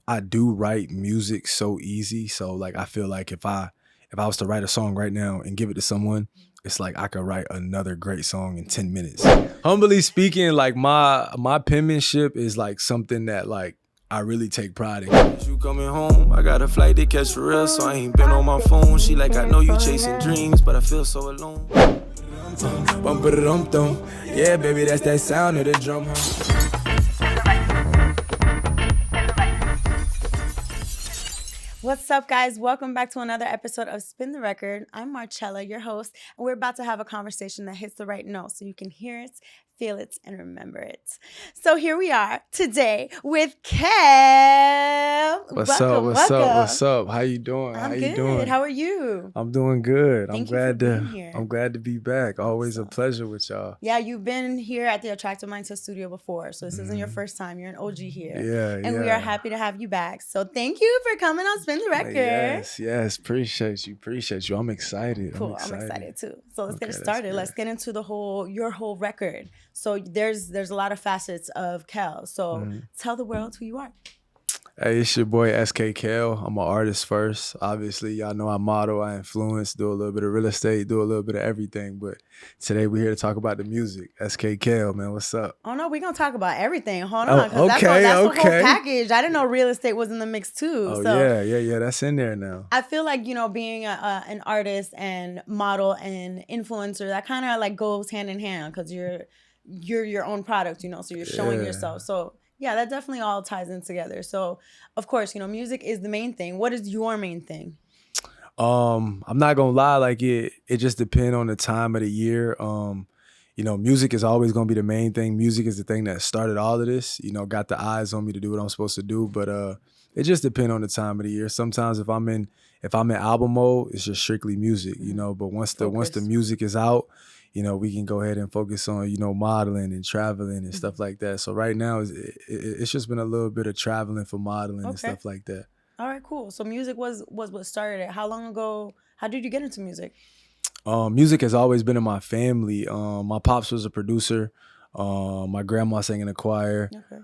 I do write music so easy. So like I feel like if I was to write a song right now and give it to someone, it's like I could write another great song in 10 minutes. Humbly speaking, like my penmanship is like something that like I really take pride in. You coming home? I got a flight to catch for real, so I ain't been on my phone. She like, I know you chasing dreams, but I feel so alone. Yeah, baby, that's that sound of the drum. What's up, guys? Welcome back to another episode of Spin the Record. I'm Marcella, your host, and we're about to have a conversation that hits the right note so you can hear it, feel it, and remember it. So here we are today with Kel. What's up? How you doing? I'm good. How are you? I'm doing good. Thank you for being here. I'm glad to be back. Always a pleasure with y'all. Yeah, you've been here at the Attractive Mindset Studio before, so this isn't your first time. You're an OG here. Yeah, and we are happy to have you back. So thank you for coming on Spin the Record. Yes. Appreciate you. I'm excited. Cool. I'm excited too. So let's get it started. Let's get into your whole record. So there's a lot of facets of Kel. So tell the world who you are. Hey, it's your boy SK Kel. I'm an artist first. Obviously, y'all know I model, I influence, do a little bit of real estate, do a little bit of everything. But today we're here to talk about the music. SK Kel, man, what's up? Oh no, we're gonna talk about everything. Hold on, because that's the whole package. I didn't know real estate was in the mix too. Oh so yeah, that's in there now. I feel like being an artist and model and influencer, that kind of like goes hand in hand because you're your own product, so you're showing yourself. So yeah, that definitely all ties in together. So of course, music is the main thing. What is your main thing? I'm not gonna lie, like it just depends on the time of the year. Music is always gonna be the main thing. Music is the thing that started all of this, got the eyes on me to do what I'm supposed to do. But it just depends on the time of the year. Sometimes if I'm in album mode, it's just strictly music, but once the music is out, we can go ahead and focus on, modeling and traveling and stuff like that. So right now, it's just been a little bit of traveling for modeling and stuff like that. All right, cool. So music was what started it. How long ago, how did you get into music? Music has always been in my family. My pops was a producer. My grandma sang in a choir. Okay.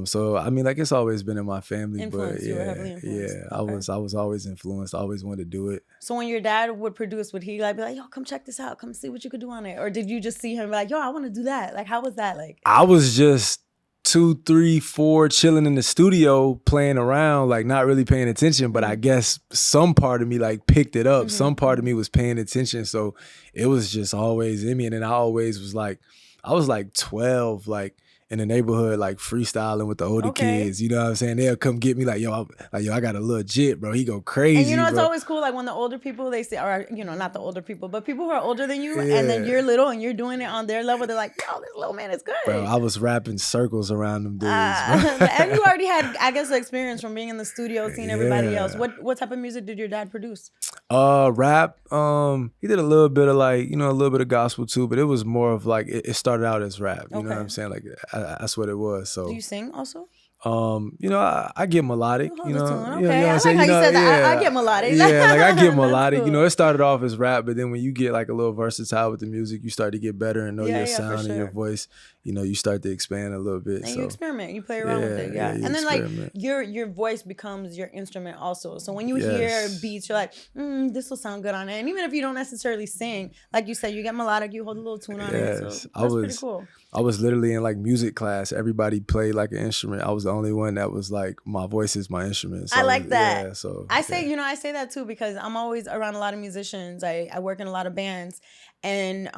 So I mean, like it's always been in my family. Influenced, but you were heavily influenced. Yeah, okay. I was always influenced. I always wanted to do it. So when your dad would produce, would he be like, yo, come check this out, come see what you could do on it? Or did you just see him like, yo, I want to do that? Like, how was that like? I was just 2, 3, 4 chilling in the studio playing around, like not really paying attention, but I guess some part of me like picked it up. Some part of me was paying attention. So it was just always in me. And then I always was like, I was like 12, like in the neighborhood, like freestyling with the older kids. You know what I'm saying? They'll come get me like, yo, I got a little jit, bro. He go crazy. And it's bro. always cool, like when the older people, they say, or not the older people, but people who are older than you, and then you're little and you're doing it on their level, they're like, yo, this little man is good. Bro, I was rapping circles around them dudes. And you already had, I guess, the experience from being in the studio, seeing everybody else. What type of music did your dad produce? Rap. He did a little bit of like, a little bit of gospel too, but it was more of like, it started out as rap. You know what I'm saying? Like that's what it was. So do you sing also? I get melodic. Okay. I like how you said that. I get melodic. Yeah, like I get melodic. Cool. It started off as rap, but then when you get like a little versatile with the music, you start to get better and know your sound and your voice. You start to expand a little bit. And you experiment. You play around with it. Yeah. And then experiment. like your voice becomes your instrument also. So when you hear beats, you're like, this will sound good on it. And even if you don't necessarily sing, like you said, you get melodic, you hold a little tune on it. So that's pretty cool. I was literally in like music class. Everybody played like an instrument. I was the only one that was like, my voice is my instrument. So, I like that. Yeah, so I say that too because I'm always around a lot of musicians. I work in a lot of bands. And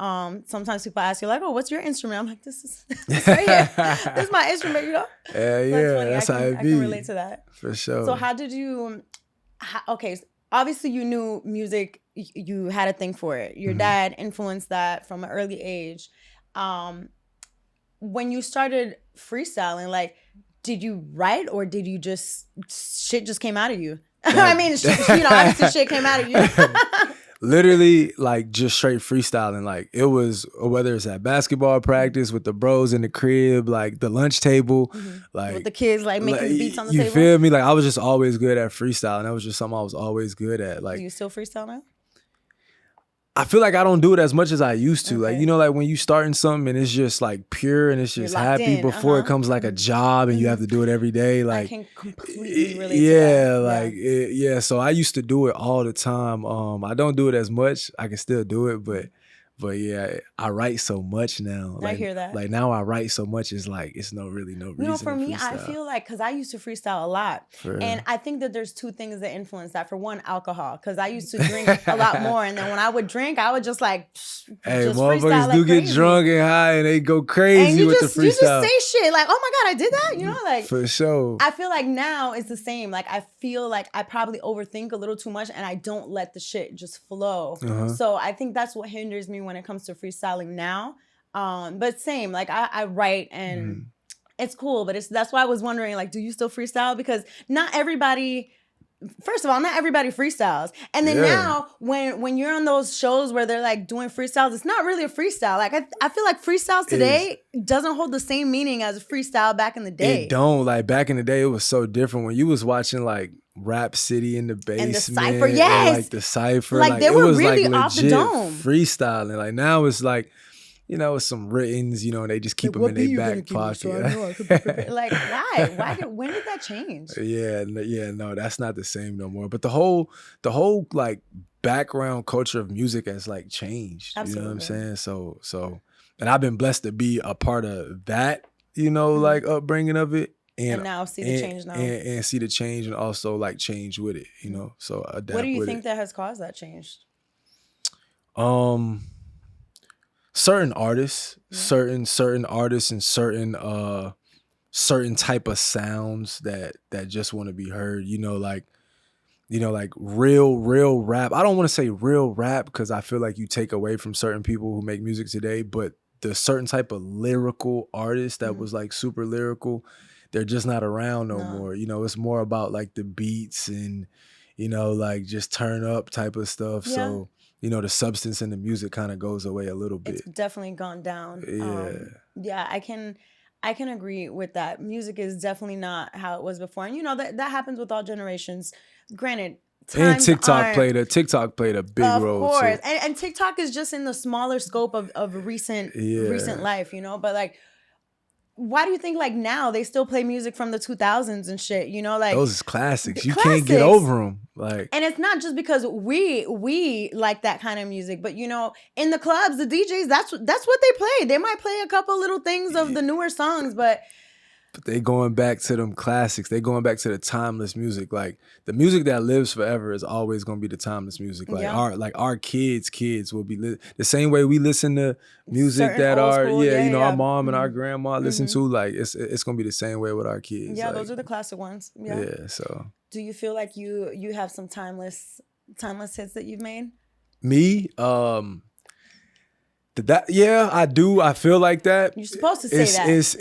sometimes people ask you like, oh, what's your instrument? I'm like, this is right here. This is my instrument, That's how it be. I can relate to that. For sure. So how did you, obviously you knew music, you had a thing for it. Your dad influenced that from an early age. When you started freestyling, like, did you write or did you shit just came out of you? I mean, obviously shit came out of you. Literally, like, just straight freestyling. Like, it was, whether it's at basketball practice with the bros in the crib, like the lunch table, like with the kids, like making beats on the table. You feel me? Like, I was just always good at freestyling. That was just something I was always good at. Like, do you still freestyle now? I feel like I don't do it as much as I used to. Like, Okay. you know, like when you starting something and it's just like pure and it's You're just locked happy in, before it comes like a job and you have to do it every day. I Like, can completely relate to yeah, that. like, yeah. So I used to do it all the time. I don't do it as much. I can still do it, but yeah, I write so much now. I hear that. Like now I write so much. It's like it's no reason. You know, for to me, I freestyle. feel like, because I used to freestyle a lot. For real. And I think that there's two things that influence that. For one, alcohol, because I used to drink a lot more. And then when I would drink, I would just like, Hey, just motherfuckers freestyle do like get crazy. drunk and high and they go And crazy you with just, the you just freestyle. say shit like, oh my God, I did that? You know, like, For sure. I feel like now it's the same. Like, I feel like I probably overthink a little too much and I don't let the shit just flow. So I think that's what hinders me when it comes to freestyling now. But same, like I write and it's cool, but that's why I was wondering, like, do you still freestyle? Because not everybody, first of all, not everybody freestyles. And then now when you're on those shows where they're like doing freestyles, it's not really a freestyle. Like I feel like freestyles today doesn't hold the same meaning as a freestyle back in the day. It don't. Like back in the day, it was so different when you was watching like Rap City in the basement. And the cypher, yes. And, like the cypher. Like, they it were was really like off the legit dome. freestyling. Like now it's like, you know, it's some writtens, you know, and they just keep them in their back pocket. Like, why? When did that change? Yeah, no, that's not the same no more. But the whole like background culture of music has like changed. Absolutely. You know what I'm saying? So, and I've been blessed to be a part of that, you know, like upbringing of it. And now see the change now. And see the change and also like change with it, you know. So adapt. What do you with think it. that has caused that change? Certain artists, certain artists and certain type of sounds that just want to be heard, you know, like real rap. I don't want to say real rap because I feel like you take away from certain people who make music today, but the certain type of lyrical artists that was like super lyrical, they're just not around no more. You know, it's more about like the beats and, you know, like just turn up type of stuff. Yeah. So, you know, the substance in the music kind of goes away a little bit. It's definitely gone down. Yeah, I can agree with that. Music is definitely not how it was before. And you know, that happens with all generations. Granted, and TikTok played a big role of course. too. And TikTok is just in the smaller scope of recent life, you know? But like, why do you think like now they still play music from the 2000s and shit, you know? Like, those is classics. You can't get over them. Like, and it's not just because we like that kind of music, but you know, in the clubs, the DJs, that's what they play. They might play a couple little things of the newer songs, but they going back to them classics. They going back to the timeless music. Like the music that lives forever is always going to be the timeless music. Like our kids will be the same way we listen to music certain that old our school, you know our mom and our grandma listen to. Like it's going to be the same way with our kids. Yeah, like, those are the classic ones. Yeah. So do you feel like you have some timeless hits that you've made? Me, I do. I feel like that. You're supposed to say that. It's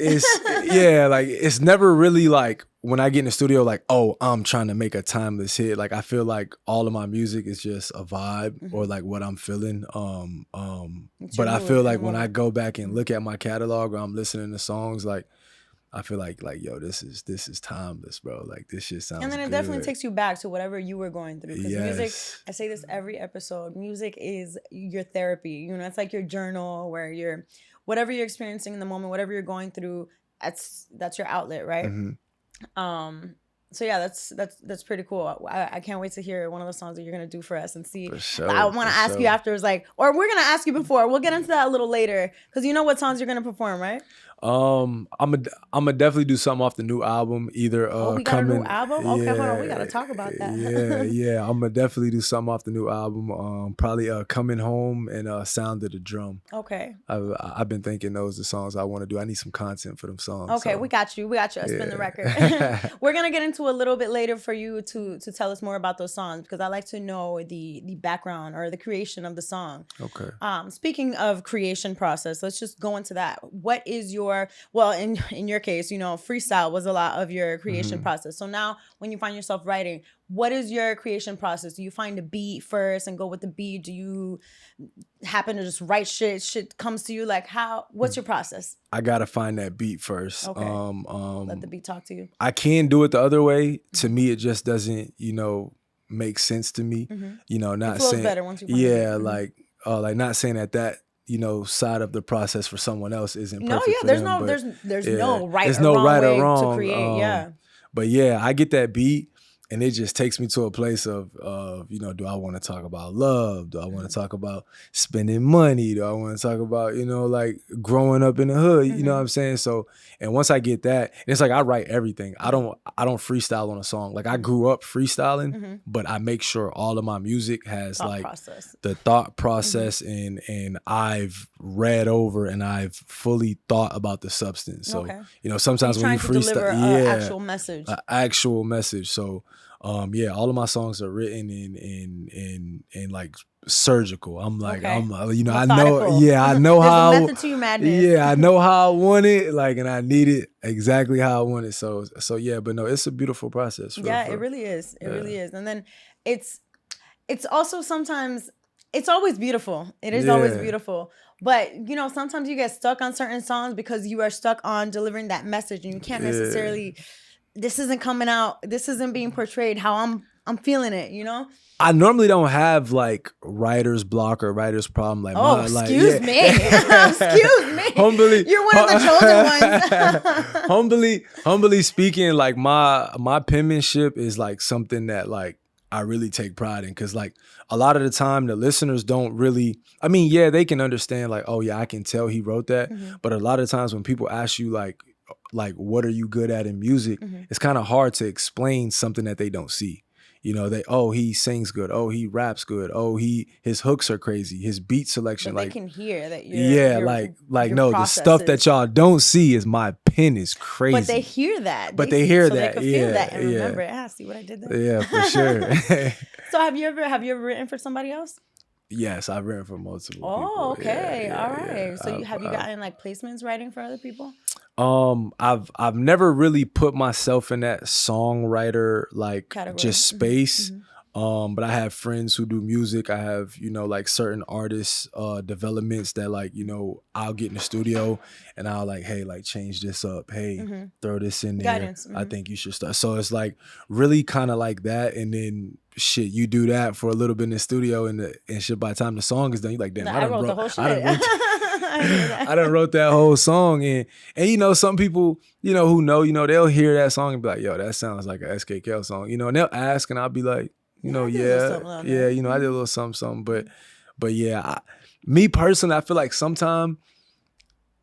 yeah, like it's never really like when I get in the studio, like, oh, I'm trying to make a timeless hit. Like I feel like all of my music is just a vibe or like what I'm feeling. But I feel like when I go back and look at my catalog or I'm listening to songs, like I feel like yo, this is timeless, bro. Like this shit sounds. And then it definitely takes you back to whatever you were going through. Because music, I say this every episode, music is your therapy. You know, it's like your journal where whatever you're experiencing in the moment, whatever you're going through, that's your outlet, right? So yeah, that's pretty cool. I can't wait to hear one of the songs that you're gonna do for us and see. For sure, I want to ask you afterwards, like, or we're gonna ask you before. We'll get into that a little later because you know what songs you're gonna perform, right? I'm gonna definitely do something off the new album. Either we got a new album. Okay, hold on, we gotta talk about that. yeah. I'm gonna definitely do something off the new album. Probably Coming Home and Sound of the Drum. Okay. I've been thinking those are the songs I want to do. I need some content for them songs. Okay, so. we got you. Spin the record. We're gonna get into a little bit later for you to tell us more about those songs because I like to know the background or the creation of the song. Okay. Speaking of creation process, let's just go into that. What is in your case, you know, freestyle was a lot of your creation process. So now when you find yourself writing, what is your creation process? Do you find a beat first and go with the beat? Do you happen to just write shit comes to you? Like what's your process? I gotta find that beat first. Okay. Let the beat talk to you. I can do it the other way. To me, it just doesn't, you know, make sense to me. You know, not it flows saying better once you find it. like like not saying that side of the process for someone else isn't perfect. No, yeah, for there's them, no, but there's no right there's or no wrong right or way wrong. to create. Yeah. But yeah, I get that beat. And it just takes me to a place of do I want to talk about love? Do I want to talk about spending money? Do I want to talk about, like growing up in the hood? You know what I'm saying? So, and once I get that, it's like I write everything. I don't freestyle on a song. Like I grew up freestyling, but I make sure all of my music has the thought process and I've read over and I've fully thought about the substance. So, sometimes when you freestyle, actual message. So, all of my songs are written in like surgical. I'm like, Methodical. I know how. There's a method to your madness. Yeah, I know how I want it, like, and I need it exactly how I want it. So yeah, but no, it's a beautiful process. It really is. It really is. And then it's also sometimes it's always beautiful. It is always beautiful. But, sometimes you get stuck on certain songs because you are stuck on delivering that message and you can't necessarily. This isn't coming out. This isn't being portrayed how I'm feeling it, I normally don't have like writer's block or writer's problem. Like, excuse me. Excuse me. Humbly, you're one of the chosen ones. humbly speaking, like my penmanship is like something that like I really take pride in, because like a lot of the time the listeners don't really. I mean, yeah, they can understand like, oh yeah, I can tell he wrote that. But a lot of times when people ask you like what are you good at in music, it's kind of hard to explain something that they don't see. He sings good, he raps good, his hooks are crazy, his beat selection, but like they can hear that the stuff that y'all don't see is my pen is crazy. But they hear that. They hear so that. They can feel that and remember it. See what I did there? Yeah, for sure. So have you ever written for somebody else? Yes, I've written for multiple people. Oh, okay. Yeah, all right. Yeah. So have you gotten like placements writing for other people? I've never really put myself in that songwriter like category. Just space. But I have friends who do music. I have, like certain artists developments that like, I'll get in the studio and I'll like, hey, like change this up. Hey, throw this in there. Guidance. I think you should start. So it's like really kind of like that. And then shit, you do that for a little bit in the studio and shit, by the time the song is done, you're like, damn, I wrote the whole shit. I done wrote that whole song, and some people, who know, they'll hear that song and be like, yo, that sounds like a SK Kel song, and they'll ask and I'll be like, I did a little something, but yeah, me personally, I feel like sometimes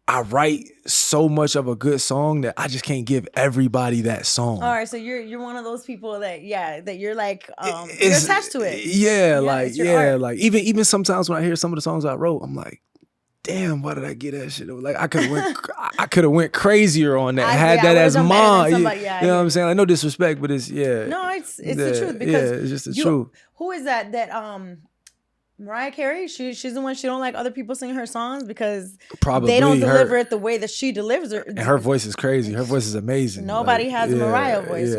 I write so much of a good song that I just can't give everybody that song. All right, so you're one of those people that you're like you're attached to it. Like even sometimes when I hear some of the songs I wrote, I'm like, damn, why did I get that shit? Like I could have went crazier on that. Had that as mine. You know what I'm saying? Like no disrespect, but it's No, it's the truth, because it's just the truth. Who is that Mariah Carey? She's the one, she don't like other people singing her songs because probably they don't deliver it the way that she delivers it. And her voice is crazy. Her voice is amazing. Nobody has a Mariah voice,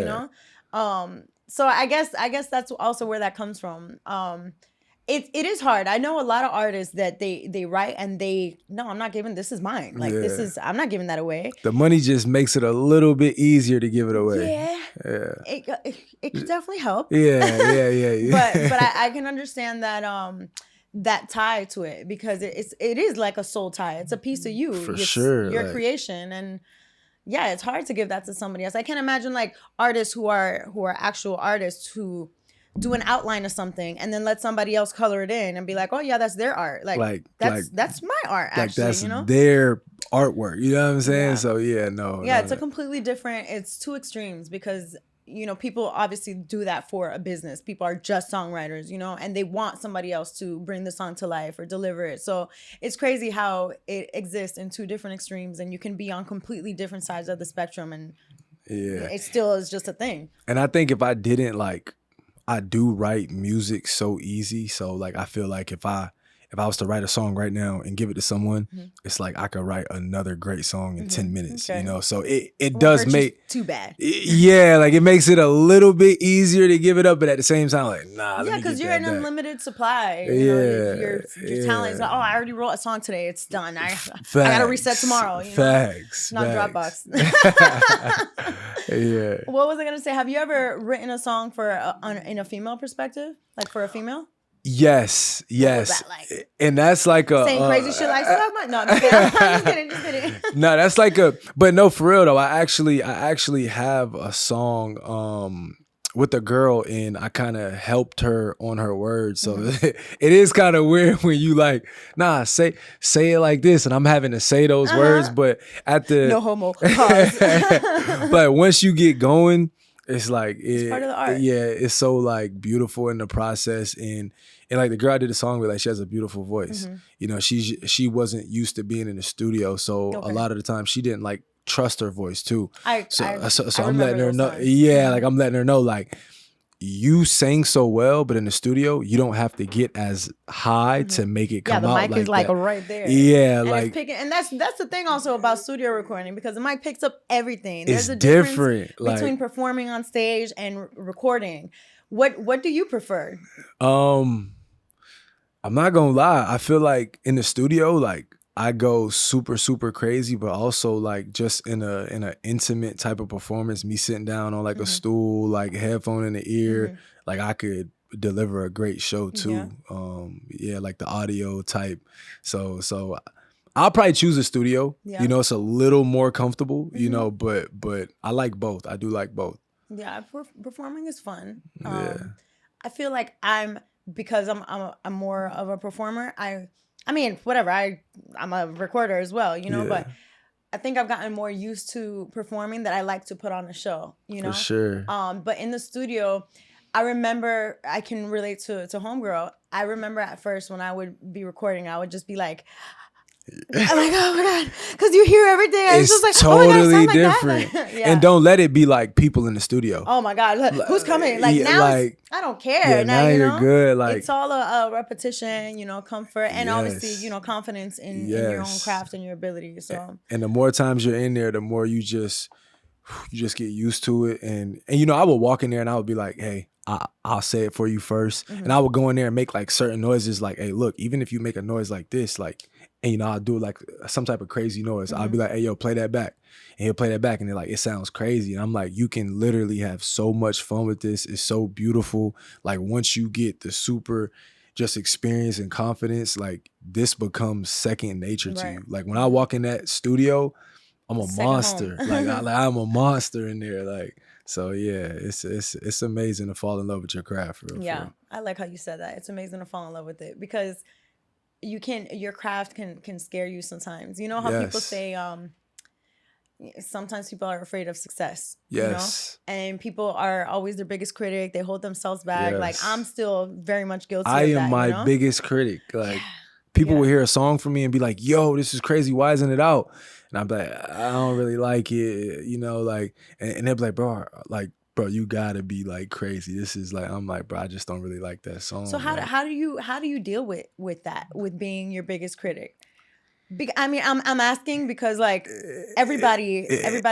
So I guess that's also where that comes from. It is hard. I know a lot of artists that they write and I'm not giving, this is mine. Like I'm not giving that away. The money just makes it a little bit easier to give it away. Yeah. It could definitely help. Yeah. but I can understand that tie to it, because it is like a soul tie. It's a piece of you. For sure. Your creation. And yeah, it's hard to give that to somebody else. I can't imagine like artists who are actual artists who do an outline of something and then let somebody else color it in and be like, oh yeah, that's their art. That's my art, actually. That's their artwork. You know what I'm saying? Yeah. So it's a completely different. It's two extremes, because people obviously do that for a business. People are just songwriters, and they want somebody else to bring the song to life or deliver it. So it's crazy how it exists in two different extremes, and you can be on completely different sides of the spectrum, and it still is just a thing. And I think if I didn't I do write music so easy. So like I feel like if I was to write a song right now and give it to someone, it's like I could write another great song in 10 minutes, So it does make too bad. Yeah, like it makes it a little bit easier to give it up, but at the same time, like because you're an unlimited supply. Your talent is like, I already wrote a song today, it's done. I gotta reset tomorrow. Facts. Not Dropbox. Yeah. What was I gonna say? Have you ever written a song for in a female perspective, like for a female? Yes, What was yes. that like? And that's like a Saying crazy shit like suck my no, I'm just kidding. no, that's like a but no, for real though. I actually have a song with a girl and I kind of helped her on her words. So it is kind of weird when you like, nah, say it like this and I'm having to say those words, but at the No homo. Pause. but once you get going, it's like It's part of the art. Yeah, it's so like beautiful in the process and like the girl I did the song with, like she has a beautiful voice. You know, she wasn't used to being in the studio, so a lot of the time she didn't like trust her voice too. So I'm letting her know. Yeah, like I'm letting her know like you sing so well, but in the studio you don't have to get as high to make it come out. Yeah, the mic is like right there. Yeah, and like and that's the thing also about studio recording because the mic picks up everything. It's There's a different difference between performing on stage and recording. What do you prefer? I'm not gonna lie. I feel like in the studio, like I go super crazy, but also like just in a intimate type of performance, me sitting down on like a stool, like headphone in the ear, like I could deliver a great show too. Yeah, like the audio type. So I'll probably choose a studio. Yeah. You know, it's a little more comfortable, you know, but I like both. I do like both. Yeah, performing is fun. Yeah. I feel like because I'm more of a performer. I mean, whatever. I'm a recorder as well, you know. Yeah. But I think I've gotten more used to performing that I like to put on a show, you know. For sure. But in the studio, I remember I can relate to Homegirl. I remember at first when I would be recording, I would just be like. I'm like, oh my God, because you hear everything. It's just like, totally oh my God, different. Like yeah. And don't let it be like people in the studio. Oh my God, look, who's coming? Like now, I don't care. Yeah, now you you're know? good. Like it's all a repetition, you know, comfort, and obviously, you know, confidence in your own craft and your ability. So, and the more times you're in there, the more you just get used to it. And you know, I would walk in there and I would be like, hey. I'll say it for you first. And I would go in there and make like certain noises like, hey, look, even if you make a noise like this, like, and you know, I'll do like some type of crazy noise. I'll be like, hey, yo, play that back. And he'll play that back. And they're like, it sounds crazy. And I'm like, you can literally have so much fun with this. It's so beautiful. Like once you get the super just experience and confidence, like this becomes second nature to you. Like when I walk in that studio, I'm a monster. Like I'm a monster in there. Like, so yeah, it's amazing to fall in love with your craft. For real, yeah, for real. I like how you said that. It's amazing to fall in love with it because your craft can scare you sometimes. You know how people say sometimes people are afraid of success. Yes. You know? And people are always their biggest critic. They hold themselves back. Yes. Like I'm still very much guilty I of that. am my biggest critic. Like people will hear a song from me and be like, yo, this is crazy. Why isn't it out? And I'm like, I don't really like it, you know, like, and they'll be like, bro, you gotta be like crazy. This is like, I'm like, bro, I just don't really like that song. So how do you deal with that, with being your biggest critic? I mean, I'm asking because like everybody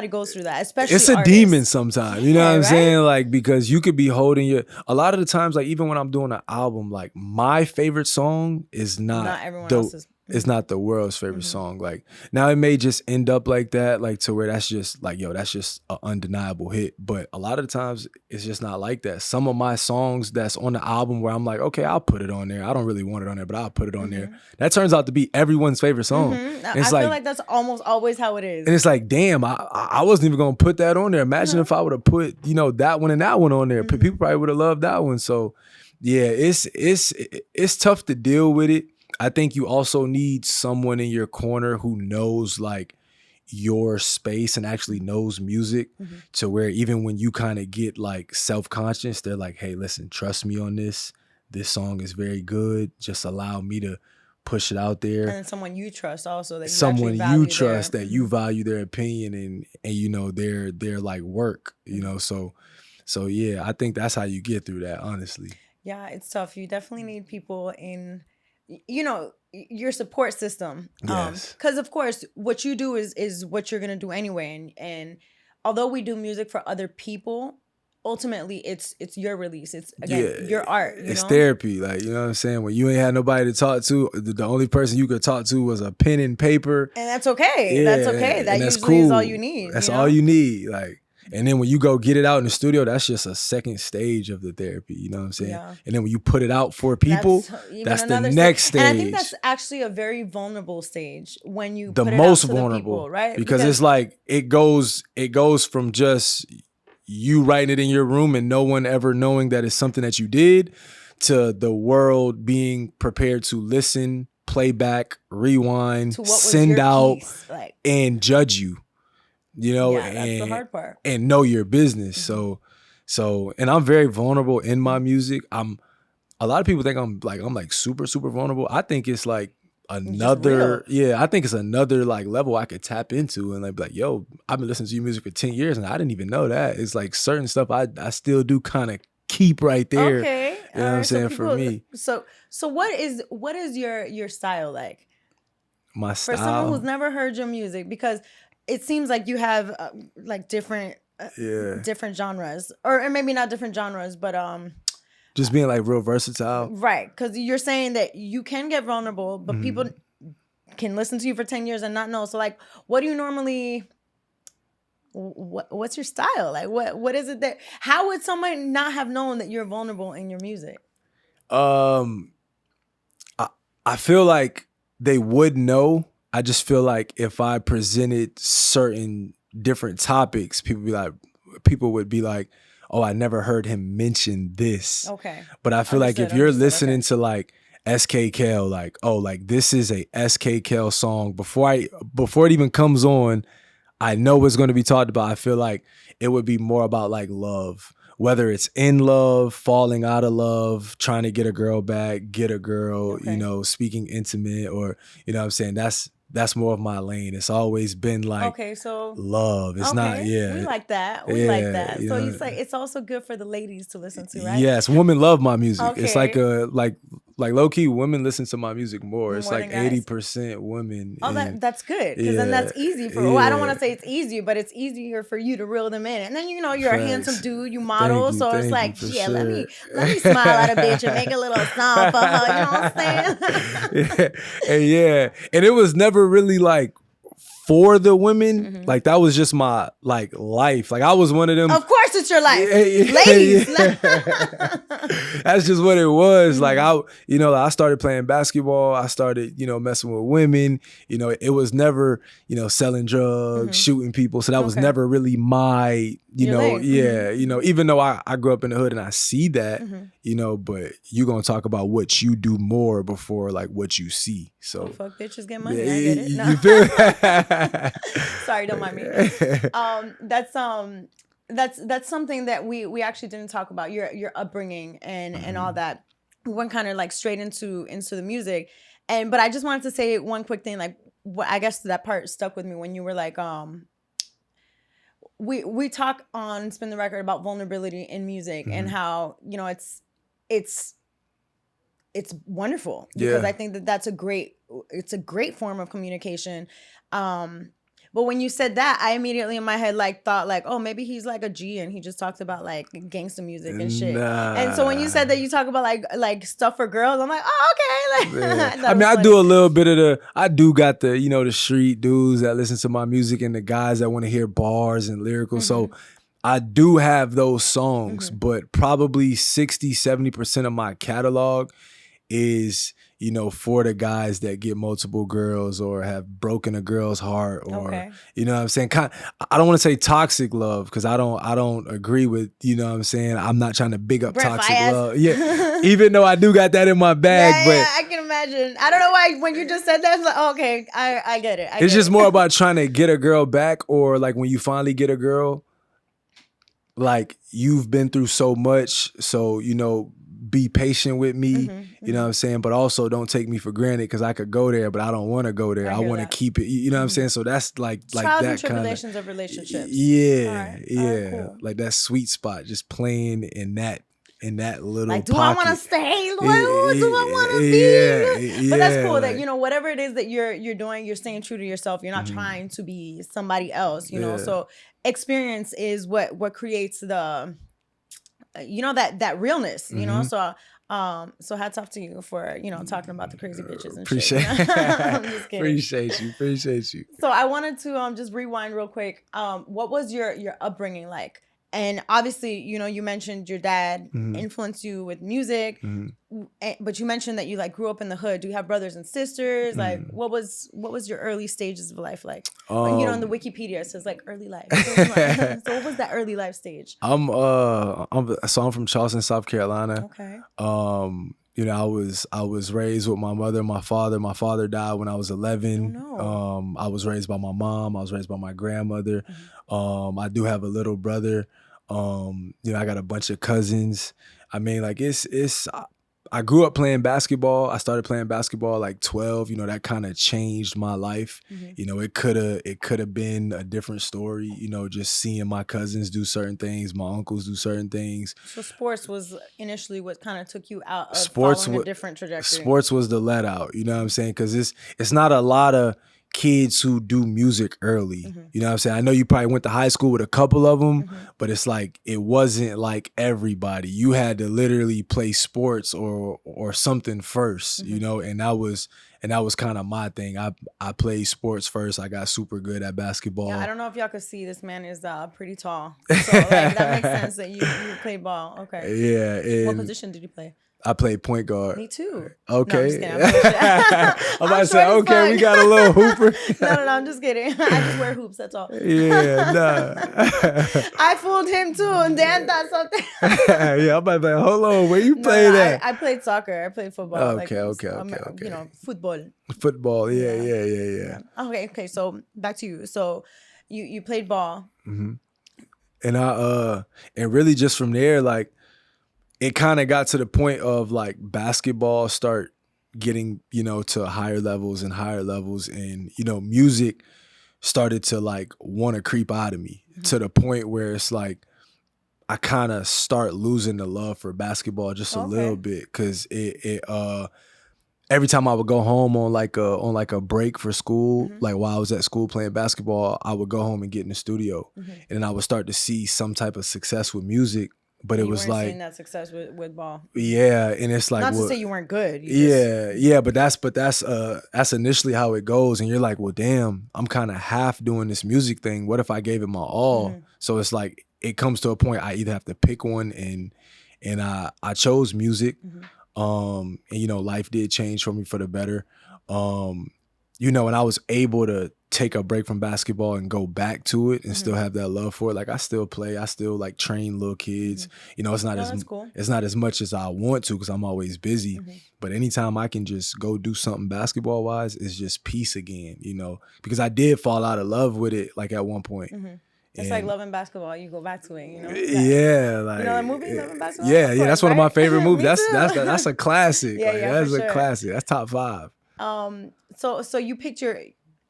goes through that, especially it's a artists. demon sometimes. You know what I'm saying? Like because you could be holding a lot of the times, like even when I'm doing an album, like my favorite song is not everyone else's. It's not the world's favorite song. Like now it may just end up like that, like to where that's just like, yo, that's just an undeniable hit. But a lot of the times it's just not like that. Some of my songs that's on the album where I'm like, okay, I'll put it on there. I don't really want it on there, but I'll put it on there. That turns out to be everyone's favorite song. I feel like that's almost always how it is. And it's like, damn, I wasn't even gonna put that on there. Imagine if I would have put, you know, that one and that one on there. People probably would have loved that one. So yeah, it's tough to deal with it. I think you also need someone in your corner who knows like your space and actually knows music to where even when you kind of get like self-conscious, they're like, hey, listen, trust me on this. This song is very good. Just allow me to push it out there. And someone you trust also, that you someone you trust, that you value their opinion and you know their like work, you know. So yeah, I think that's how you get through that, honestly. Yeah, it's tough. You definitely need people in, you know, your support system. Yes. Because of course, what you do is what you're gonna do anyway. And although we do music for other people, ultimately it's your release. It's again your art. It's therapy. Like, you know what I'm saying? When you ain't had nobody to talk to, the only person you could talk to was a pen and paper. And that's okay. Yeah, that's okay. That that's usually cool. is all you need. That's all you need. Like, And then when you go get it out in the studio, that's just a second stage of the therapy. You know what I'm saying? Yeah. And then when you put it out for people, that's the next stage. And I think that's actually a very vulnerable stage when you the put it most out to vulnerable, the people, right? Because it's like it goes from just you writing it in your room and no one ever knowing that it's something that you did, to the world being prepared to listen, play back, rewind, send out, and judge you. You know, yeah, that's the hard part. And know your business. So, and I'm very vulnerable in my music. A lot of people think I'm like super, super vulnerable. I think it's like another, I think it's another like level I could tap into and like be like, yo, I've been listening to your music for 10 years and I didn't even know that. It's like certain stuff I still do kind of keep right there. Okay. You know what I'm saying? For me. So what is your style like? My style? For someone who's never heard your music, because it seems like you have like different genres, or maybe not different genres, but just being like real versatile, right? Because you're saying that you can get vulnerable, but people can listen to you for 10 years and not know. So like, what do you normally? What's your style like? What is it that? How would someone not have known that you're vulnerable in your music? I feel like they would know. I just feel like if I presented certain different topics, people would be like, oh, I never heard him mention this. Okay. But I feel like if you're listening to like SK Kel, like, oh, like this is a SK Kel song. Before it even comes on, I know what's going to be talked about. I feel like it would be more about like love, whether it's in love, falling out of love, trying to get a girl back, get a girl, you know, speaking intimate, or, you know what I'm saying? That's more of my lane. It's always been like love. It's not, We like that. We like that. So you say it's also good for the ladies to listen to, right? Yes, women love my music. Okay. It's like like low key, women listen to my music more. It's like 80% women. Oh, that's good, because then that's easy for. Well, I don't want to say it's easier, but it's easier for you to reel them in. And then you're a handsome dude, you model, so it's like, yeah, let me smile at a bitch and make a little song for her. You know what I'm saying? And it was never really like for the women. Like that was just my like life. Like I was one of them. Of course it's your life. Ladies. That's just what it was. Like I started playing basketball. I started, messing with women. It was never, selling drugs, shooting people. So that was never really my, even though I grew up in the hood and I see that, but you're going to talk about what you do more before like what you see. So fuck bitches, get money. I get it. No. You feel Sorry, don't mind me. That's something that we actually didn't talk about, your upbringing and all that. We went kind of like straight into the music, but I just wanted to say one quick thing. Like, I guess that part stuck with me when you were like, we talk on Spin the Record about vulnerability in music and how it's wonderful, because I think that's a great form of communication. But when you said that, I immediately in my head thought oh, maybe he's like a G and he just talks about like gangsta music and shit. And so when you said that you talk about like stuff for girls, I'm like, oh, okay. I mean, I do a little bit of I do got the the street dudes that listen to my music and the guys that want to hear bars and lyrical. So I do have those songs, but probably 60-70% of my catalog is for the guys that get multiple girls or have broken a girl's heart, or you know what I'm saying. I don't want to say toxic love, because I don't agree with, you know what I'm saying. I'm not trying to big up toxic love. Yeah, even though I do got that in my bag. But I can imagine. I don't know why when you just said that, it's like, oh, okay, I get it. It's just more about trying to get a girl back, or like when you finally get a girl, like you've been through so much, so be patient with me, you know what I'm saying? But also don't take me for granted, because I could go there, but I don't want to go there. I want to keep it, you know what I'm saying? So that's like trials that and tribulations of relationships. Yeah, cool. Like that sweet spot, just playing in that little like, do pocket. I want to stay loyal? Do I want to be? But that's cool that, whatever it is that you're doing, you're staying true to yourself. You're not trying to be somebody else, know? So experience is what creates the... that realness, so So hats off to you for, talking about the crazy bitches and Appreciate shit. I'm just kidding. Appreciate you. So I wanted to just rewind real quick. What was your upbringing like? And obviously, you mentioned your dad influenced you with music, but you mentioned that you like grew up in the hood. Do you have brothers and sisters? Like, what was your early stages of life like? In the Wikipedia it says like early life. So what was that early life stage? I'm from Charleston, South Carolina. Okay. I was raised with my mother and my father. My father died when I was 11. Oh, no. I was raised by my mom. I was raised by my grandmother. I do have a little brother. I got a bunch of cousins. I mean, like I grew up playing basketball. I started playing basketball like 12. That kind of changed my life. It could have been a different story. Just seeing my cousins do certain things, my uncles do certain things. So sports was initially what kind of took you out of following a different trajectory. Sports was the let out. You know what I'm saying? Because it's not a lot of kids who do music early. You know what I'm saying? I know you probably went to high school with a couple of them, but it's like it wasn't like everybody. You had to literally play sports or something first, and that was kind of my thing. I played sports first. I got super good at basketball. Yeah, I don't know if y'all could see this man is pretty tall. So like, that makes sense that you play ball. Okay. Yeah. What position did you play? I played point guard. Me too. Okay. No, I'm just kidding. I'm about to say, okay, we got a little hooper. No, I'm just kidding. I just wear hoops, that's all. Yeah, nah. I fooled him too, and Dan thought something. Yeah, I'm about to be like, hold on, where you play that? I played soccer. I played football. Okay. Football. Football, yeah. Okay, so back to you. So you played ball. And and really just from there, like, it kind of got to the point of like basketball start getting, to higher levels and, music started to like want to creep out of me to the point where it's like, I kind of start losing the love for basketball just a little bit. Cause every time I would go home on like a break for school, like while I was at school playing basketball, I would go home and get in the studio and then I would start to see some type of success with music. But it was like seeing that success with ball. Yeah, and it's like not to say you weren't good. But that's initially how it goes, and you're like, well, damn, I'm kind of half doing this music thing. What if I gave it my all? So it's like it comes to a point I either have to pick one, and I chose music, and life did change for me for the better, and I was able to take a break from basketball and go back to it and still have that love for it. Like I still play, I still like train little kids. It's not cool. It's not as much as I want to because I'm always busy. But anytime I can just go do something basketball wise, it's just peace again. Because I did fall out of love with it like at one point. It's like loving basketball. You go back to it. Yeah, like that movie, Loving Basketball. Yeah, that's one of my favorite movies. That's a classic. That's a classic. That's top 5. So you picked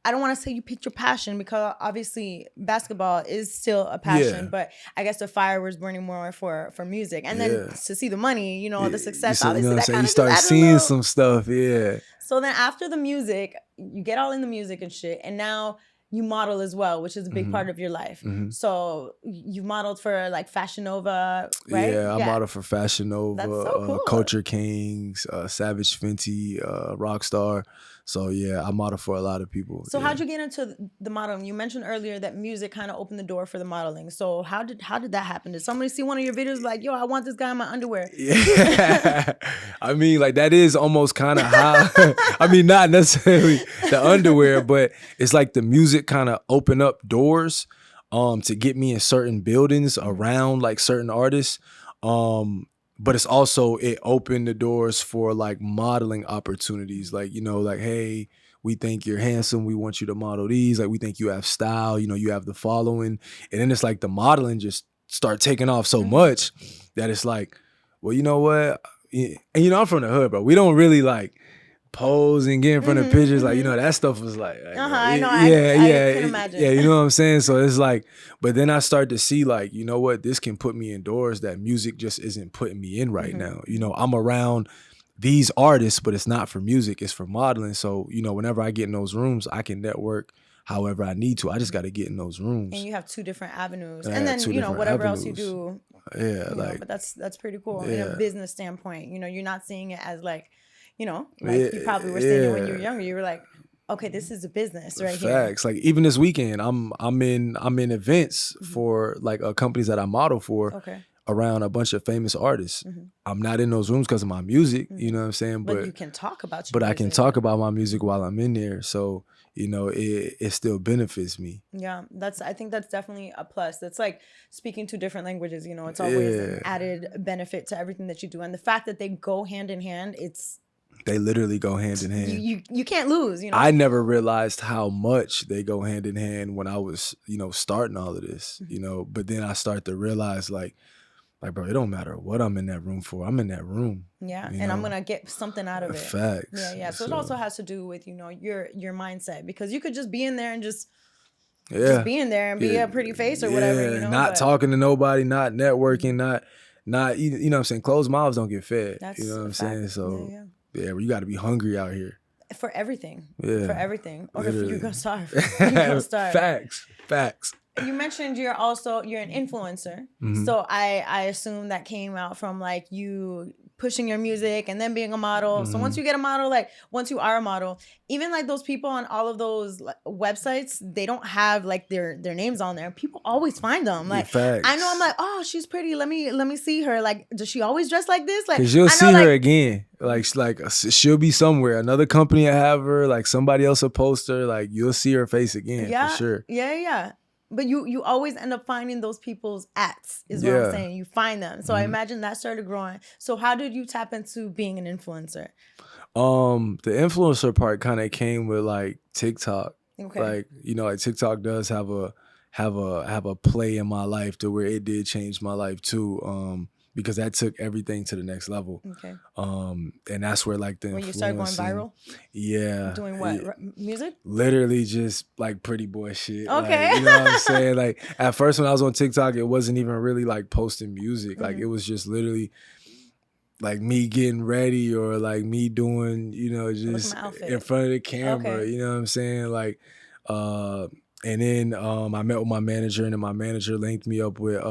I don't want to say you picked your passion because obviously basketball is still a passion, but I guess the fire was burning more for music. And then to see the money, the success, obviously, you start seeing some stuff, So then after the music, you get all in the music and shit, and now you model as well, which is a big part of your life. So you modeled for like Fashion Nova, right? Yeah, I modeled for Fashion Nova, That's so cool. Culture Kings, Savage Fenty, Rockstar. So yeah, I model for a lot of people. So how'd you get into the modeling? You mentioned earlier that music kind of opened the door for the modeling. So how did that happen? Did somebody see one of your videos like, yo, I want this guy in my underwear? Yeah. I mean, like that is almost kind of how, I mean, not necessarily the underwear, but it's like the music kind of opened up doors to get me in certain buildings around like certain artists. But it's also, it opened the doors for like modeling opportunities. Like, like, hey, we think you're handsome. We want you to model these. Like, we think you have style, you have the following. And then it's like the modeling just start taking off so much that it's like, well, you know what? And I'm from the hood, bro. We don't really like pose and get in front of pictures. Like, that stuff was like, I know. I can imagine. Yeah, you know what I'm saying? So it's like, but then I start to see like, you know what, this can put me indoors that music just isn't putting me in right now. I'm around these artists, but it's not for music, it's for modeling. So, whenever I get in those rooms, I can network, however I need to. I just got to get in those rooms. And you have 2 different avenues. And I And have then, 2 you know, different whatever else avenues. you do. Yeah, You like know, but that's pretty cool in a Yeah. business standpoint. You know, you're not seeing it as like, you know, like you probably were seeing it when you were younger. You were like, okay, this is a business right here. Facts. Like even this weekend, I'm in events for like companies that I model for. Okay. Around a bunch of famous artists. I'm not in those rooms because of my music, you know what I'm saying? But you can talk about your But I music. can talk about my music while I'm in there. So, you know, it still benefits me. Yeah, I think that's definitely a plus. That's like speaking 2 different languages, you know, it's always an added benefit to everything that you do. And the fact that they go hand in hand, They literally go hand in hand. You can't lose, you know. I never realized how much they go hand in hand when I was, you know, starting all of this, you know, but then I start to realize like, bro, it don't matter what I'm in that room for. I'm in that room. Yeah, you and I'm know? going to get something out of it. Facts. Yeah. So it also has to do with, you know, your mindset, because you could just be in there and just be in there and be a pretty face or whatever, you know. Not talking to nobody, not networking, not you know what I'm saying? Closed mouths don't get fed. That's you know what I'm a saying? fact. So you got to be hungry out here. For everything. Yeah. For everything. Or if Literally. you're going to starve. You're going to starve. Facts. You mentioned you're an influencer. Mm-hmm. So I assume that came out from like you pushing your music and then being a model. Mm-hmm. So once you get a model, like once you are a model, even like those people on all of those websites, they don't have like their names on there. People always find them. Like I know, I'm like, oh, she's pretty. Let me see her. Like, does she always dress like this? Like, 'cause you'll see her again. Like she'll be somewhere. Another company will have her. Like somebody else will post her. Like you'll see her face again for sure. Yeah. But you always end up finding those people's ats, is what I'm saying. You find them. So I imagine that started growing. So how did you tap into being an influencer? The influencer part kind of came with like TikTok. Okay. Like, you know, like TikTok does have a play in my life to where it did change my life too. Because that took everything to the next level. Okay. And that's where like the when you started going viral? Yeah. Doing what? Music? Literally just like pretty boy shit. Okay. Like, you know what I'm saying? Like at first when I was on TikTok, it wasn't even really like posting music. Like it was just literally like me getting ready or like me doing, you know, just in front of the camera. Okay. You know what I'm saying? Like, and then I met with my manager, and then my manager linked me up with,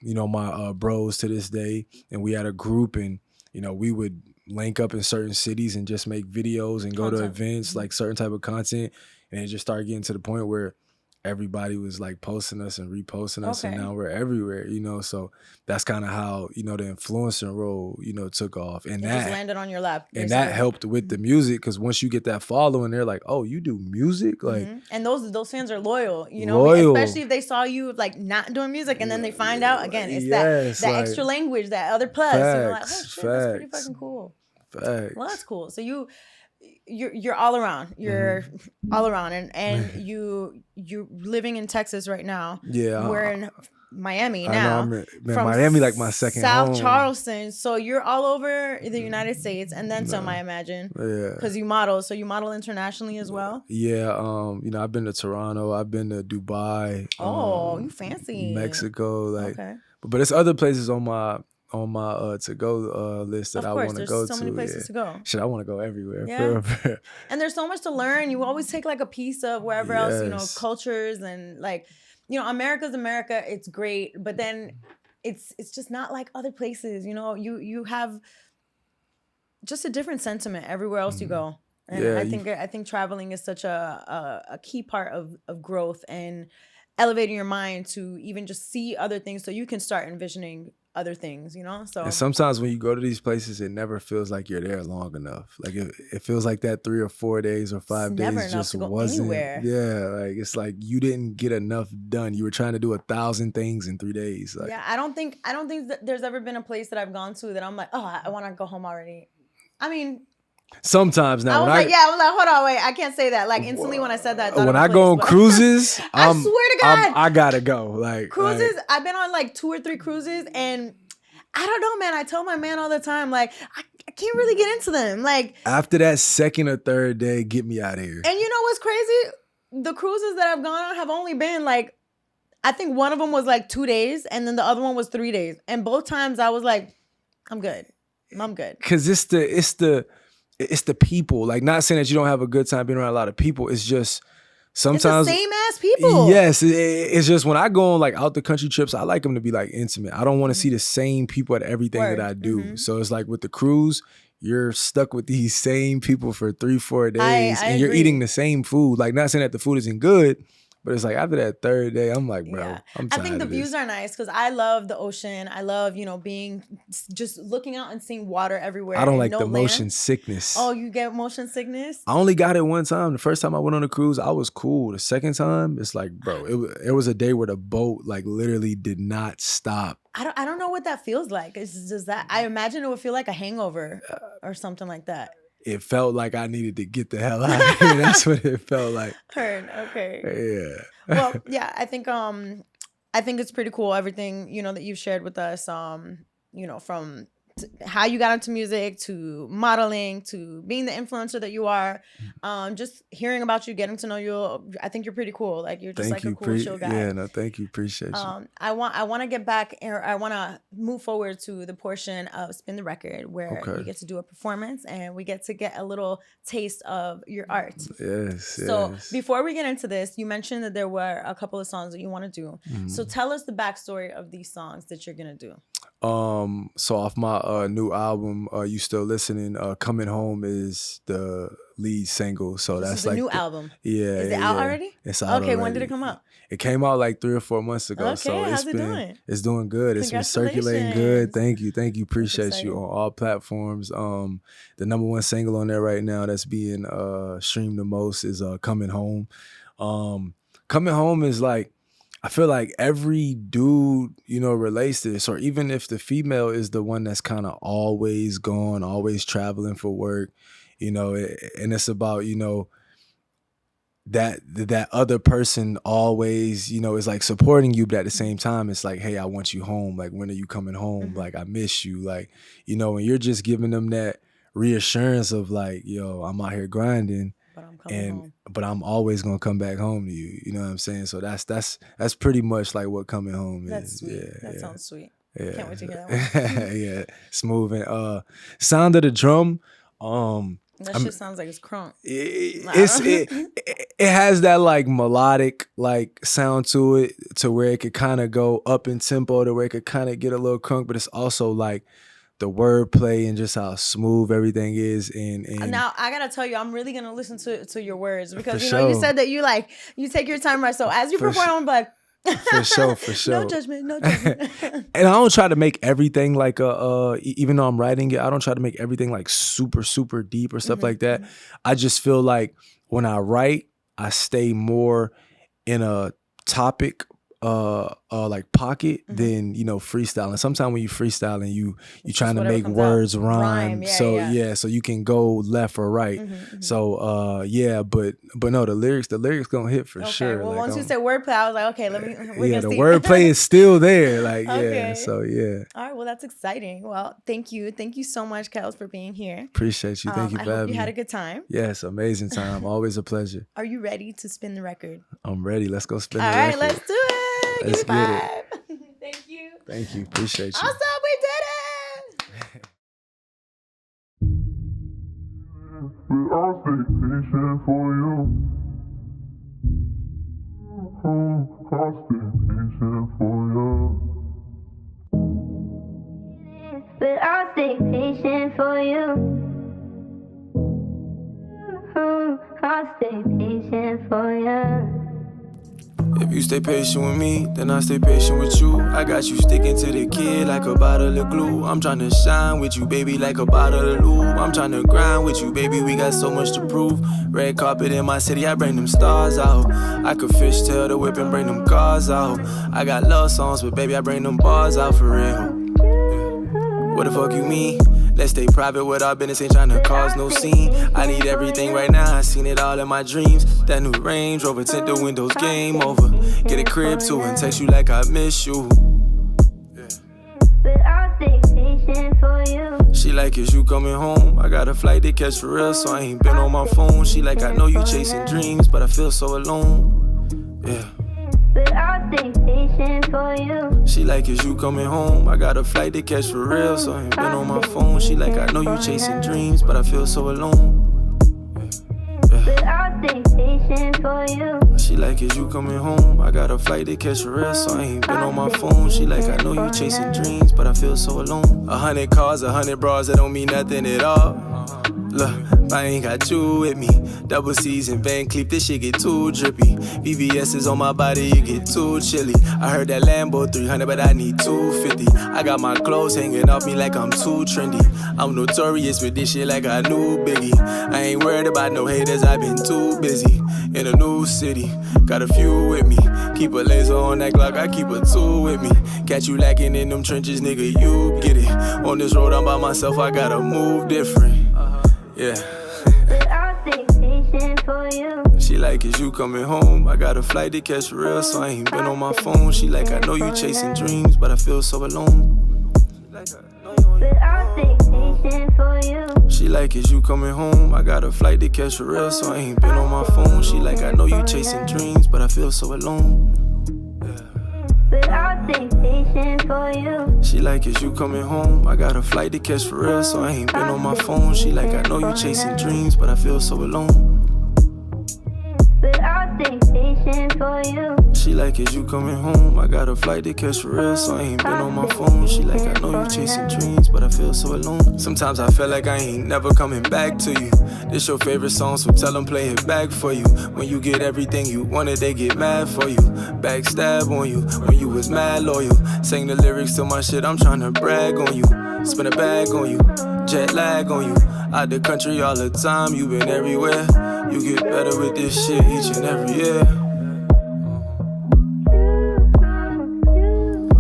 you know, my bros to this day. And we had a group, and, you know, we would link up in certain cities and just make videos and go to events, like certain type of content. And it just started getting to the point where everybody was like posting us and reposting us, and now we're everywhere, you know. So that's kind of how, you know, the influencer role, you know, took off, and that just landed on your lap, basically. And that helped with the music, because once you get that following, they're like, oh, you do music, like, and those fans are loyal, you know, especially if they saw you like not doing music, and then they find out again, it's that like, extra language, that other plus, facts, you know, like, oh shit, that's pretty fucking cool. Facts. Well, that's cool. So you're all around. You're all around, and you're living in Texas right now. Yeah, we're in Miami now. I'm in Miami, like my second South home. Charleston. So you're all over the United States, and then some, I imagine. Yeah, because you model. So you model internationally as well. Yeah, you know, I've been to Toronto. I've been to Dubai. Oh, you fancy. Mexico, like, but it's other places on my to go list that I want to go to. There's so many places to go. Shit, I want to go everywhere. Yeah. And there's so much to learn. You always take like a piece of wherever else, you know, cultures, and like, you know, America's America. It's great, but then it's just not like other places. You know, you have just a different sentiment everywhere else you go. And I think traveling is such a key part of growth and elevating your mind to even just see other things, so you can start envisioning other things, you know? So, and sometimes when you go to these places, it never feels like you're there long enough. Like it feels like that 3 or 4 days or 5 days just wasn't anywhere. Yeah, like it's like you didn't get enough done. You were trying to do 1,000 things in 3 days. Like, yeah, I don't think that there's ever been a place that I've gone to that I'm like, oh, I want to go home already. I mean, sometimes now, I was like, hold on, wait, I can't say that. Like instantly when I said that, when I go on cruises, I swear to God, I gotta go. Like cruises, I've been on like 2 or 3 cruises, and I don't know, man. I tell my man all the time, like, I can't really get into them. Like after that second or third day, get me out of here. And you know what's crazy? The cruises that I've gone on have only been like, I think one of them was like 2 days, and then the other one was 3 days, and both times I was like, I'm good. Cause it's the people. Like, not saying that you don't have a good time being around a lot of people. It's just Sometimes it's the same ass people. Yes, it's just when I go on like out the country trips, I like them to be like intimate. I don't want to see the same people at everything that I do. So it's like with the cruise, you're stuck with these same people for 3-4 days, and you're eating the same food. Like, not saying that the food isn't good, but it's like after that third day, I'm like, bro, I'm tired. I think the views are nice because I love the ocean. I love, being just looking out and seeing water everywhere. I don't like the motion sickness. Oh, you get motion sickness? I only got it one time. The first time I went on a cruise, I was cool. The second time, it's like, bro, it was a day where the boat like literally did not stop. I don't know what that feels like. It's just that I imagine it would feel like a hangover or something like that. It felt like I needed to get the hell out of here. That's what it felt like. Heard. Okay. Yeah. Well, yeah, I think it's pretty cool, everything, that you've shared with us, from how you got into music to modeling to being the influencer that you are. Just hearing about you, getting to know you, I think you're pretty cool. Like, you're just a cool chill guy. Yeah, no, thank you. Appreciate you. I want to get back, or I want to move forward to the portion of Spin the Record where you get to do a performance and we get to get a little taste of your art. Yes. So before we get into this, you mentioned that there were a couple of songs that you want to do. So tell us the backstory of these songs that you're going to do. So off my new album, You Still Listening, Coming Home is the lead single. So this that's is the like new album. Yeah. Is it out already? It's out already. When did it come out? It came out like 3 or 4 months ago. Okay, so how's it doing? It's doing good. It's been circulating good. Thank you. Appreciate you on all platforms. The #1 single on there right now that's being streamed the most is Coming Home. Coming Home is like, I feel like every dude, relates to this, or even if the female is the one that's kind of always gone, always traveling for work, and it's about, that other person always, is like supporting you, but at the same time, it's like, hey, I want you home. Like, when are you coming home? Like, I miss you. Like, and you're just giving them that reassurance of like, yo, I'm out here grinding. But I'm coming home. But I'm always gonna come back home to you. You know what I'm saying? So that's pretty much like what coming home is. That's sweet. Yeah, that sounds sweet. Yeah. Can't wait to hear that one. Yeah, smooth and sound of the drum. That shit sounds like it's crunk. It has that like melodic like sound to it, to where it could kind of go up in tempo, to where it could kind of get a little crunk, but it's also like the wordplay and just how smooth everything is. And now I gotta tell you, I'm really gonna listen to your words because you said that you take your time, right? So as you perform, I'm like, for sure. No judgment. And I don't try to make everything like even though I'm writing it, I don't try to make everything like super, super deep or stuff like that. I just feel like when I write, I stay more in a topic like pocket than freestyling. Sometimes when you freestyling, you trying to make words rhyme. So you can go left or right. So but no, the lyrics gonna hit for sure. Well, like, once you said wordplay, I was like, okay, the wordplay is still there. Like so all right, well, that's exciting. Well, thank you so much, Kels, for being here. Appreciate you. Thank you for having me. I hope you had a good time. Yes, amazing time. Always a pleasure. Are you ready to spin the record? I'm ready. Let's go spin the record. All right, let's do it. Let's get it. Thank you. Thank you. Appreciate you. Awesome, we did it. I'll stay patient for you. I'll stay patient for you. But I'll stay patient for you. I'll stay patient for you. If you stay patient with me, then I stay patient with you. I got you sticking to the kid like a bottle of glue. I'm tryna shine with you, baby, like a bottle of lube. I'm tryna grind with you, baby, we got so much to prove. Red carpet in my city, I bring them stars out. I could fishtail the whip and bring them cars out. I got love songs, but baby, I bring them bars out for real. What the fuck you mean? Let's stay private with our business, ain't tryna cause no scene. I need everything right now, I seen it all in my dreams. That new Range Rover, tint the windows, game over. Get a crib too and text you like I miss you. But I'll stay patient for you. She like, is you coming home? I got a flight to catch for real, so I ain't been on my phone. She like, I know you chasing dreams, but I feel so alone. Yeah. But I'll stay patient for you. She like, is you coming home? I got a flight to catch for real, so I ain't been on my phone. She like, I know you chasing dreams, but I feel so alone. But I'll stay patient patient for you. She like, is you coming home? I got a flight to catch a rest, so I ain't been on my phone. She like, I know you chasing dreams, but I feel so alone. 100 cars, 100 bras, that don't mean nothing at all. Look, I ain't got you with me. Double C's and Van Cleef, this shit get too drippy. VVS is on my body, it get too chilly. I heard that Lambo 300, but I need 250. I got my clothes hanging off me like I'm too trendy. I'm notorious with this shit like I knew Biggie. I ain't worried about no haters, I've been too busy. In a new city, got a few with me. Keep a laser on that Glock, I keep a tool with me. Catch you lacking in them trenches, nigga, you get it. On this road, I'm by myself, I gotta move different. Yeah. But I'll stay patient for you. She like, is you coming home? I got a flight to catch real, so I ain't been on my phone. She like, I know you chasing dreams, but I feel so alone. But I'll stay patient for you. She like, is you coming home? I got a flight to catch real, so I ain't been on my phone. She like, I know you chasing dreams, but I feel so alone. But I'll stay patient for you. She like, is you coming home? I got a flight to catch for real, so I ain't been on my phone. She like, I know you chasing dreams, but I feel so alone. But I'll stay patient for you. She like, is you coming home? I got a flight to catch for real, so I ain't been on my phone. She like, I know you chasing dreams, but I feel so alone. Sometimes I feel like I ain't never coming back to you. This your favorite song, so tell them play it back for you. When you get everything you wanted, they get mad for you. Backstab on you, when you was mad loyal. Sing the lyrics to my shit, I'm tryna brag on you. Spin a bag on you, jet lag on you. Out the country all the time, you been everywhere. You get better with this shit each and every year.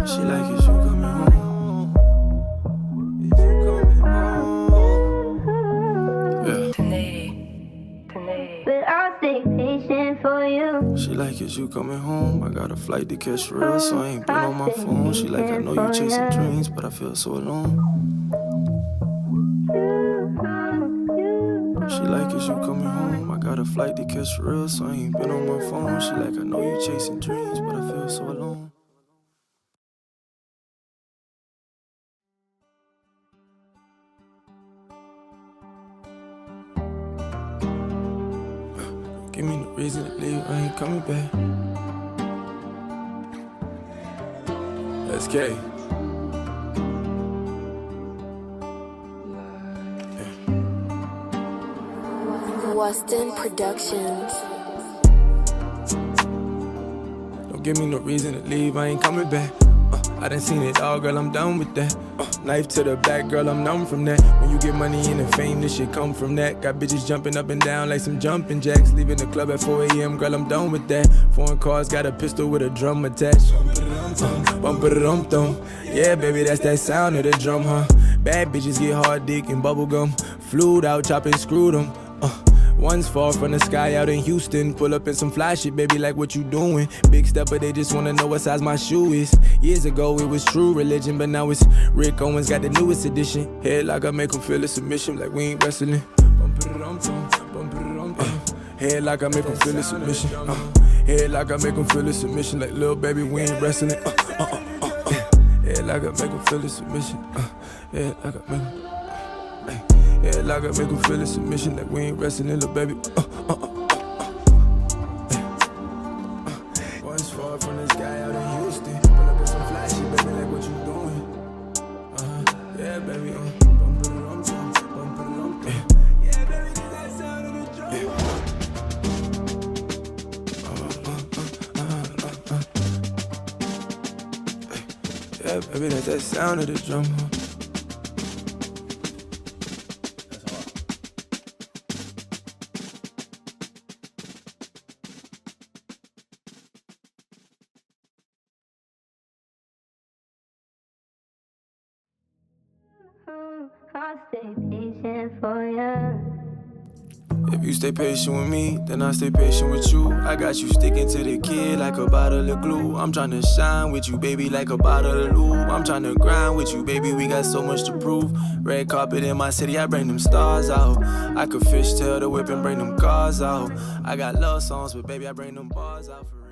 She like, is you coming home? Is you coming home? Yeah. But I'll stay patient for you. She like, is you coming home? I got a flight to catch for real, so I ain't been on my phone. She like, I know you chasing dreams, but I feel so alone. She like, is you coming home? I got a flight to catch for real, so I ain't been on my phone. She like, I know you chasing dreams, but I feel so alone. Give me no reason to leave, I ain't coming back. SK. Weston Productions. Don't give me no reason to leave, I ain't coming back. I done seen it all, girl, I'm done with that. Knife to the back, girl, I'm numb from that. When you get money and the fame, this shit come from that. Got bitches jumping up and down like some jumping jacks. Leaving the club at 4 a.m., girl, I'm done with that. Foreign cars got a pistol with a drum attached. Bum-ba-da-dum-dum. Yeah, baby, that's that sound of the drum, huh? Bad bitches get hard dick and bubblegum. Flued out, chopping, screwed them. One's fall from the sky out in Houston. Pull up in some fly shit, baby, like what you doing. Big stepper, they just wanna know what size my shoe is. Years ago, it was true religion, but now it's Rick Owens got the newest edition. Headlock, I make them feel a submission like we ain't wrestling. Headlock, I make them feel a submission. Headlock, I make them feel a submission like little baby, we ain't wrestling. Headlock, I make them feel a submission. Headlock, I make them. Yeah, like I make them feel a submission like we ain't wrestling, little baby. One's far from this guy out in Houston. Pull up in some flashy, baby, like what you doing? Yeah, baby, bump it on, yeah, baby, that sound of the drum. Yeah, baby, that's that sound of the drum. I'll stay patient for you. If you stay patient with me, then I stay patient with you. I got you sticking to the kid like a bottle of glue. I'm tryna shine with you, baby, like a bottle of lube. I'm tryna grind with you, baby, we got so much to prove. Red carpet in my city, I bring them stars out. I could fishtail the whip and bring them cars out. I got love songs, but baby, I bring them bars out for real.